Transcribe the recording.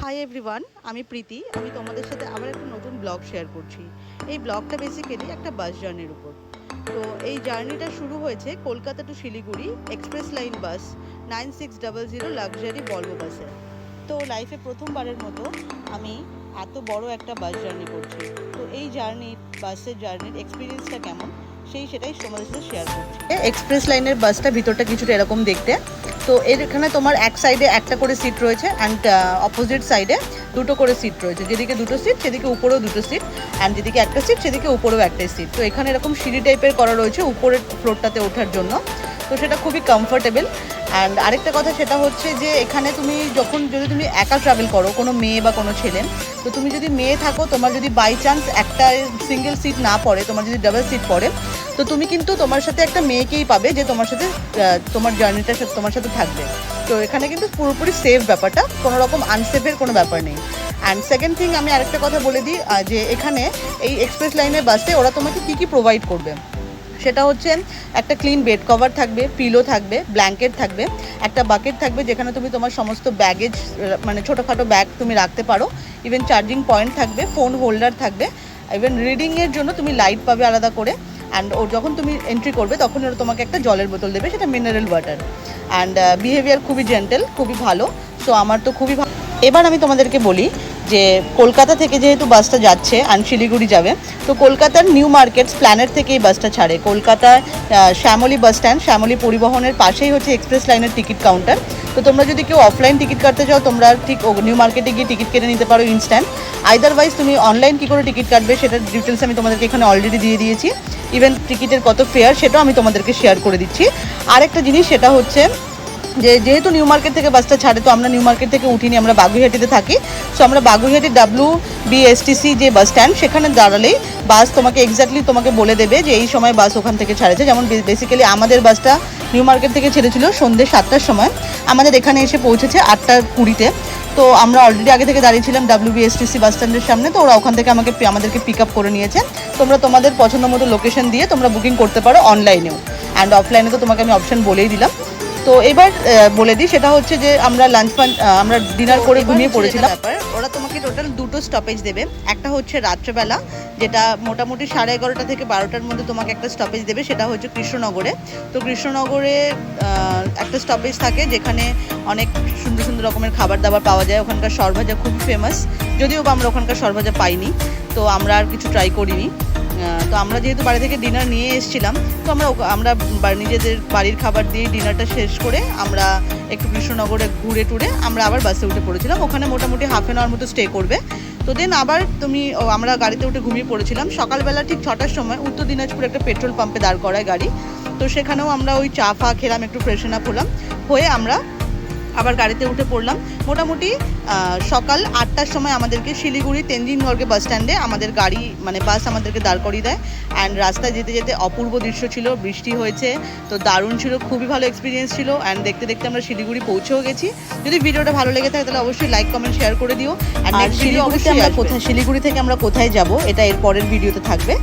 Hi everyone, আমি প্রীতি। আমি তোমাদের সাথে আবার একটা নতুন ব্লগ শেয়ার করছি। এই ব্লগটা বেসিক্যালি একটা বাস জার্নির উপর। তো এই জার্নিটা শুরু হয়েছে Kolkata to Siliguri express line bus 9600 luxury Volvo বাসে। তো লাইফে প্রথমবারের মতো আমি এত বড় একটা বাস জার্নি করছি। তো এই বাসের জার্নির এক্সপিরিয়েন্সটা কেমন সেটাই তোমাদের সাথে শেয়ার করছি। এক্সপ্রেস লাইনের বাসটা ভিতরটা কিছুটা এরকম দেখতে। তো এখানে তোমার এক সাইডে একটা করে সিট রয়েছে অ্যান্ড অপোজিট সাইডে দুটো করে সিট রয়েছে। যেদিকে দুটো সিট সেদিকে উপরেও দুটো সিট, অ্যান্ড যেদিকে একটা সিট সেদিকে উপরেও একটাই সিট। তো এখানে এরকম সিঁড়ি টাইপের করা রয়েছে উপরের ফ্লোরটাতে ওঠার জন্য। তো সেটা খুবই কমফোর্টেবল। অ্যান্ড আরেকটা কথা সেটা হচ্ছে যে এখানে যদি তুমি একা ট্রাভেল করো, কোনো মেয়ে বা কোনো ছেলে, তো তুমি যদি মেয়ে থাকো, তোমার যদি বাই চান্স একটা সিঙ্গেল সিট না পড়ে, তোমার যদি ডাবল সিট পড়ে, তো তুমি কিন্তু তোমার সাথে একটা মেয়েকেই পাবে যে তোমার সাথে তোমার জার্নিটা তোমার সাথে থাকবে। তো এখানে কিন্তু পুরোপুরি সেফ ব্যাপারটা, কোনো রকম আনসেফের কোনো ব্যাপার নেই। অ্যান্ড সেকেন্ড থিং, আমি আরেকটা কথা বলে দিই যে এখানে এই এক্সপ্রেস লাইনের বাসে ওরা তোমাকে কী কী প্রোভাইড করবে সেটা হচ্ছে একটা ক্লিন বেড কভার থাকবে, পিলো থাকবে, ব্ল্যাঙ্কেট থাকবে, একটা বাকেট থাকবে যেখানে তুমি তোমার সমস্ত ব্যাগেজ, মানে ছোটোখাটো ব্যাগ তুমি রাখতে পারো, ইভেন চার্জিং পয়েন্ট থাকবে, ফোন হোল্ডার থাকবে, ইভেন রিডিংয়ের জন্য তুমি লাইট পাবে আলাদা করে। অ্যান্ড যখন তুমি এন্ট্রি করবে তখন ওরা তোমাকে একটা জলের বোতল দেবে, সেটা মিনারেল ওয়াটার। অ্যান্ড বিহেভিয়ার খুবই জেন্টেল, খুবই ভালো। সো আমার তো খুবই ভালো। এবার আমি তোমাদেরকে বলি যে কলকাতা থেকে যেহেতু বাসটা যাচ্ছে অ্যান্ড শিলিগুড়ি যাবে, তো কলকাতার নিউ মার্কেট প্ল্যানেট থেকে এই বাসটা ছাড়ে। কলকাতার শ্যামলী বাস স্ট্যান্ড, শ্যামলী পরিবহনের পাশেই হচ্ছে এক্সপ্রেস লাইনের টিকিট কাউন্টার। তো তোমরা যদি কেউ অফলাইন টিকিট কাটতে চাও, তোমরা ঠিক নিউ মার্কেটে গিয়ে টিকিট কেটে নিতে পারো ইনস্ট্যান্ট। আদারওয়াইজ তুমি অনলাইন কী করে টিকিট কাটবে সেটার ডিটেলস আমি তোমাদেরকে এখানে অলরেডি দিয়ে দিয়েছি। ইভেন টিকিটের কত ফেয়ার সেটাও আমি তোমাদেরকে শেয়ার করে দিচ্ছি। আরেকটা জিনিস সেটা হচ্ছে যেহেতু নিউ মার্কেট থেকে বাসটা ছাড়ে, তো আমরা নিউ মার্কেট থেকে উঠিনি, আমরা বাগুইহাটিতে থাকি। সো আমরা বাগুইহাটি WBSTC যে বাস স্ট্যান্ড, সেখানে দাঁড়ালেই বাস তোমাকে এক্স্যাক্টলি তোমাকে বলে দেবে যে এই সময় বাস ওখান থেকে ছাড়েছে। যেমন বেসিক্যালি আমাদের বাসটা নিউ মার্কেট থেকে ছেড়েছিল সন্ধ্যে 7টার সময়, আমাদের এখানে এসে পৌঁছেছে 8:20-তে। তো আমরা অলরেডি আগে থেকে দাঁড়িয়েছিলাম WBSTC বাস স্ট্যান্ডের সামনে। তো ওরা ওখান থেকে আমাদেরকে পিক আপ করে নিয়েছে। তোমরা তোমাদের পছন্দ মতো লোকেশন দিয়ে তোমরা বুকিং করতে পারো অনলাইনেও, অ্যান্ড অফলাইনে তো তোমাকে আমি অপশন বলেই দিলাম। তো এবার বলে দিই সেটা হচ্ছে যে আমরা আমরা ডিনার করে ঘুমিয়ে পড়েছিলাম। ব্যাপার, ওরা তোমাকে টোটাল দুটো স্টপেজ দেবে। একটা হচ্ছে রাত্রেবেলা, যেটা মোটামুটি 11:30 থেকে 12টার মধ্যে তোমাকে একটা স্টপেজ দেবে, সেটা হচ্ছে কৃষ্ণনগরে। তো কৃষ্ণনগরে একটা স্টপেজ থাকে যেখানে অনেক সুন্দর সুন্দর রকমের খাবার দাবার পাওয়া যায়। ওখানকার সরভাজা খুব ফেমাস, যদিও আমরা ওখানকার সরভাজা পাইনি, তো আমরা আর কিছু ট্রাই করিনি। তো আমরা যেহেতু বাড়ি থেকে ডিনার নিয়ে এসেছিলাম, তো আমরা নিজেদের বাড়ির খাবার দিয়ে ডিনারটা শেষ করে আমরা একটু কৃষ্ণনগরে ঘুরে টুরে আমরা আবার বাসে উঠে পড়েছিলাম। ওখানে মোটামুটি হাফ অ্যান আওয়ার মতো স্টে করবে। তো দেন আবার আমরা গাড়িতে উঠে ঘুমিয়ে পড়েছিলাম। সকালবেলা ঠিক 6টার সময় উত্তর দিনাজপুর একটা পেট্রোল পাম্পে দাঁড় করায় গাড়ি। তো সেখানেও আমরা ওই চা ফা খেলাম, একটু ফ্রেশন আপ হলাম, হয়ে আমরা আবার গাড়িতে উঠে পড়লাম। মোটামুটি সকাল 8টার সময় আমাদেরকে শিলিগুড়ি তেনজিংনগর বাস স্ট্যান্ডে আমাদের বাস আমাদেরকে দাঁড় করিয়ে দেয়। অ্যান্ড রাস্তায় যেতে যেতে অপূর্ব দৃশ্য ছিল, বৃষ্টি হয়েছে, তো দারুণ ছিল, খুবই ভালো এক্সপিরিয়েন্স ছিল। অ্যান্ড দেখতে দেখতে আমরা শিলিগুড়ি পৌঁছেও গেছি। যদি ভিডিওটা ভালো লেগে থাকে তাহলে অবশ্যই লাইক কমেন্ট শেয়ার করে দিও। অ্যান্ড শিলিগুড়ি থেকে আমরা কোথায় যাব এটা এর পরের ভিডিওতে থাকবে।